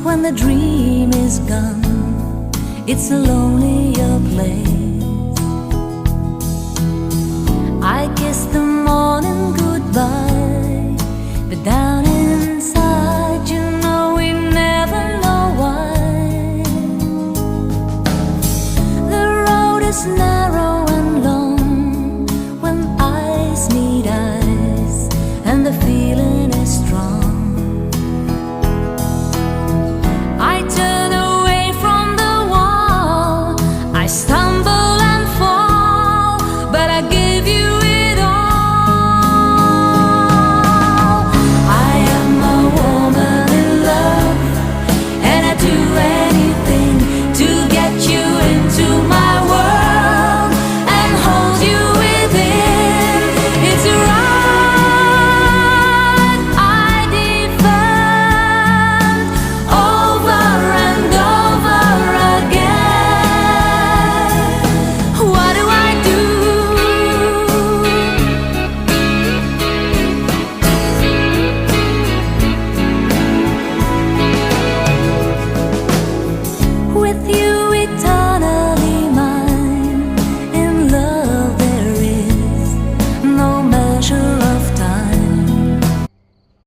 when the dream is gone, it's a lonelier place. I kiss the morning goodbye, but down inside, you know we never know why. The road is narrow and long when eyes meet eyes, and the feeling is strong.